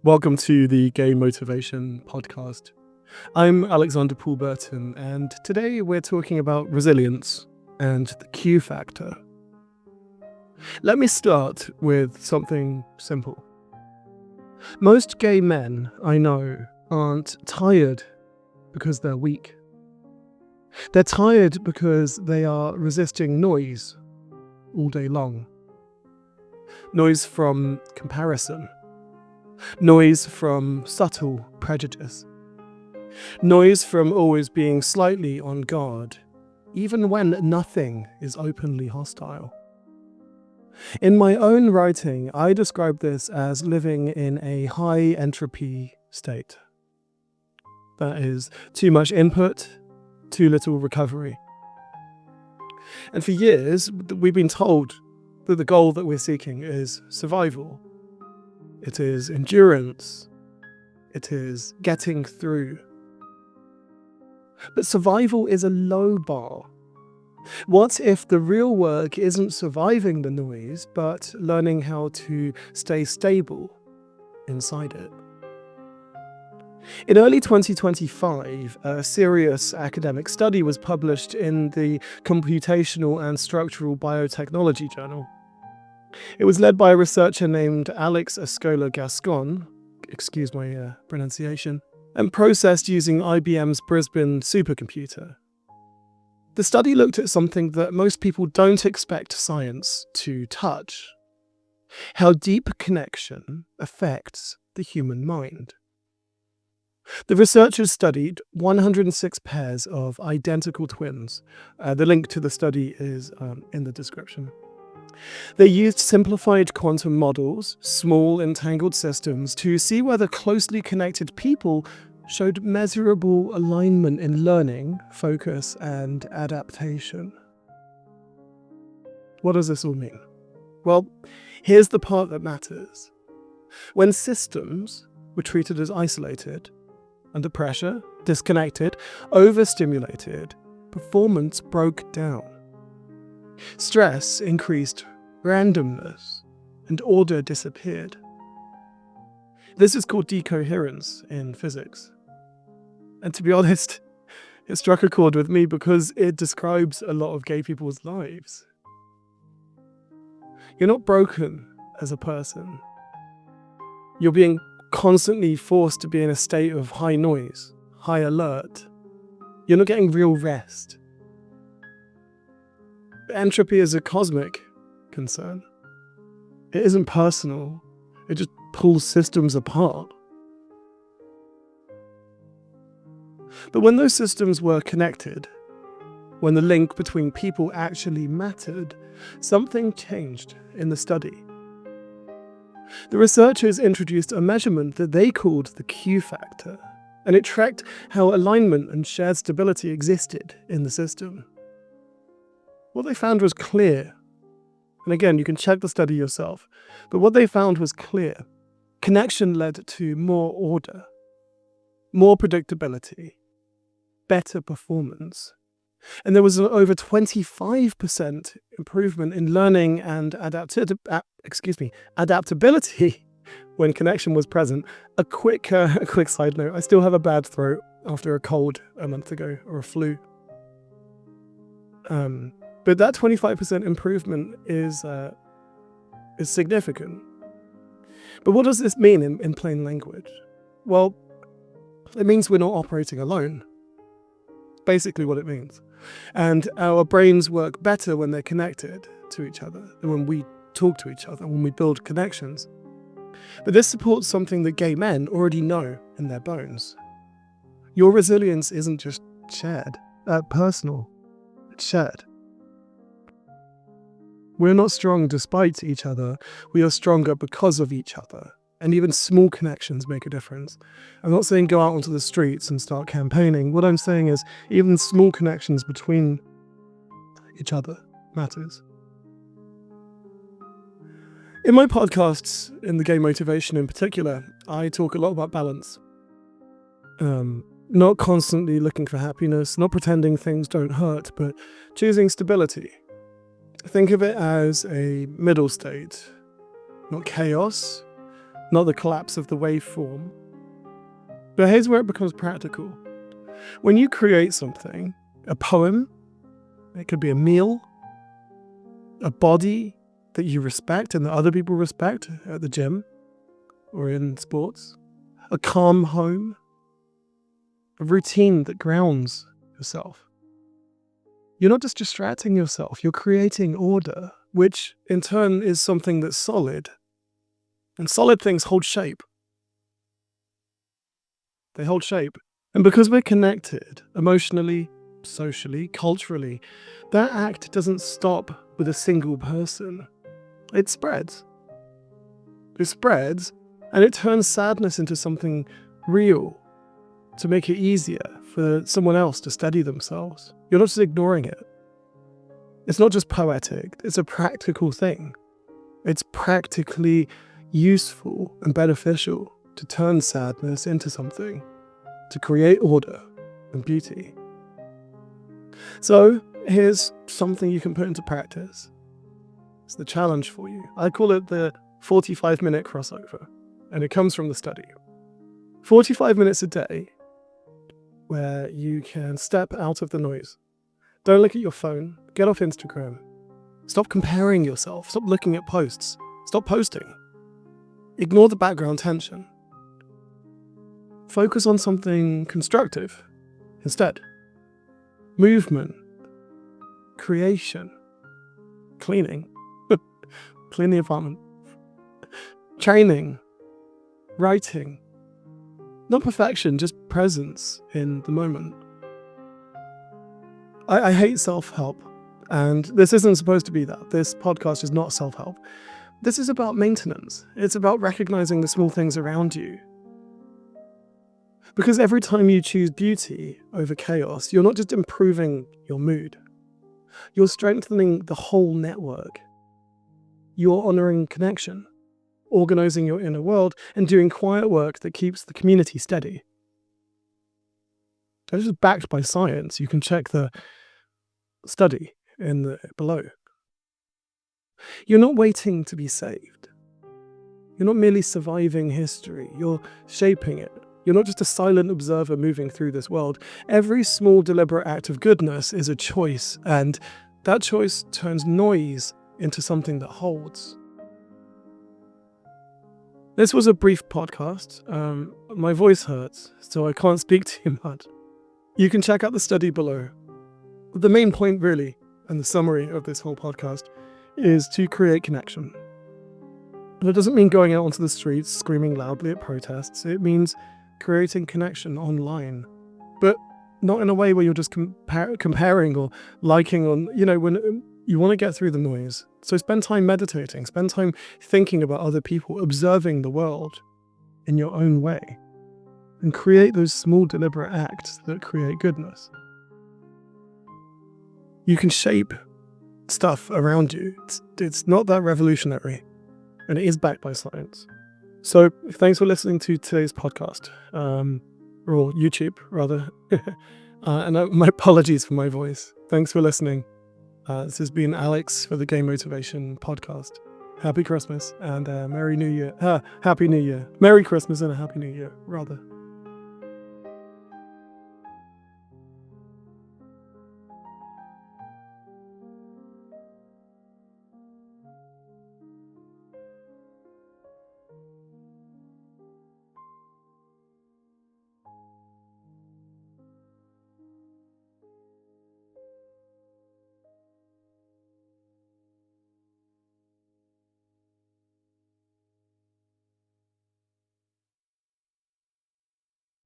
Welcome to the Gay Motivation Podcast. I'm Alexander Paul Burton, and today we're talking about resilience and the Q factor. Let me start with something simple. Most gay men I know aren't tired because they're weak. They're tired because they are resisting noise all day long. Noise from comparison. Noise from subtle prejudice. Noise from always being slightly on guard, even when nothing is openly hostile. In my own writing, I describe this as living in a high entropy state. That is, too much input, too little recovery. And for years, we've been told that the goal that we're seeking is survival. It is endurance. It is getting through. But survival is a low bar. What if the real work isn't surviving the noise, but learning how to stay stable inside it? In early 2025, a serious academic study was published in the Computational and Structural Biotechnology journal. It was led by a researcher named Escolà-Gascón, excuse my pronunciation, and processed using IBM's Brisbane supercomputer. The study looked at something that most people don't expect science to touch: how deep connection affects the human mind. The researchers studied 106 pairs of identical twins. The link to the study is in the description. They used simplified quantum models, small entangled systems, to see whether closely connected people showed measurable alignment in learning, focus, and adaptation. What does this all mean? Well, here's the part that matters. When systems were treated as isolated, under pressure, disconnected, overstimulated, performance broke down. Stress increased randomness, and order disappeared. This is called decoherence in physics. And to be honest, it struck a chord with me because it describes a lot of gay people's lives. You're not broken as a person. You're being constantly forced to be in a state of high noise, high alert. You're not getting real rest. Entropy is a cosmic concern. It isn't personal. It just pulls systems apart. But when those systems were connected, when the link between people actually mattered, something changed in the study. The researchers introduced a measurement that they called the Q factor, and it tracked how alignment and shared stability existed in the system. What they found was clear. And again, you can check the study yourself. But what they found was clear. Connection led to more order, more predictability, better performance. And there was an over 25% improvement in learning and adaptability when connection was present. A quick side note, I still have a bad throat after a cold a month ago, or a flu. But that 25% improvement is significant. But what does this mean in plain language? Well, it means we're not operating alone. Basically what it means. And our brains work better when they're connected to each other than when we talk to each other, when we build connections. But this supports something that gay men already know in their bones. Your resilience isn't just shared, personal, it's shared. We're not strong despite each other, we are stronger because of each other. And even small connections make a difference. I'm not saying go out onto the streets and start campaigning. What I'm saying is even small connections between each other matters. In my podcasts, in the Gay Motivation in particular, I talk a lot about balance. Not constantly looking for happiness, not pretending things don't hurt, but choosing stability. Think of it as a middle state, not chaos, not the collapse of the waveform. But here's where it becomes practical. When you create something, a poem, it could be a meal, a body that you respect and that other people respect at the gym or in sports, a calm home, a routine that grounds yourself. You're not just distracting yourself, you're creating order, which in turn is something that's solid. And solid things hold shape. They hold shape. And because we're connected emotionally, socially, culturally, that act doesn't stop with a single person. It spreads. It spreads, and it turns sadness into something real to make it easier for someone else to steady themselves. You're not just ignoring it. It's not just poetic, it's a practical thing. It's practically useful and beneficial to turn sadness into something, to create order and beauty. So here's something you can put into practice. It's the challenge for you. I call it the 45-minute crossover, and it comes from the study. 45 minutes a day where you can step out of the noise. Don't look at your phone. Get off Instagram. Stop comparing yourself. Stop looking at posts. Stop posting. Ignore the background tension. Focus on something constructive instead. Movement, creation, cleaning, clean the apartment, training, writing. Not perfection, just presence in the moment. I hate self-help, and this isn't supposed to be that. This podcast is not self-help. This is about maintenance. It's about recognizing the small things around you. Because every time you choose beauty over chaos, you're not just improving your mood. You're strengthening the whole network. You're honoring connection, organizing your inner world, and doing quiet work that keeps the community steady. This is backed by science. You can check the study below. You're not waiting to be saved. You're not merely surviving history. You're shaping it. You're not just a silent observer moving through this world. Every small deliberate act of goodness is a choice, and that choice turns noise into something that holds. This was a brief podcast. My voice hurts, so I can't speak too much. You can check out the study below. The main point, really, and the summary of this whole podcast, is to create connection. And it doesn't mean going out onto the streets screaming loudly at protests. It means creating connection online, but not in a way where you're just comparing or liking on, when you want to get through the noise. So spend time meditating, spend time thinking about other people, observing the world in your own way, and create those small deliberate acts that create goodness. You can shape stuff around you. It's not that revolutionary, and it is backed by science. So thanks for listening to today's podcast, or YouTube rather, and my apologies for my voice. Thanks for listening. This has been Alex for the Game Motivation Podcast. Happy Christmas and Merry New Year. Happy New Year. Merry Christmas and a Happy New Year, rather.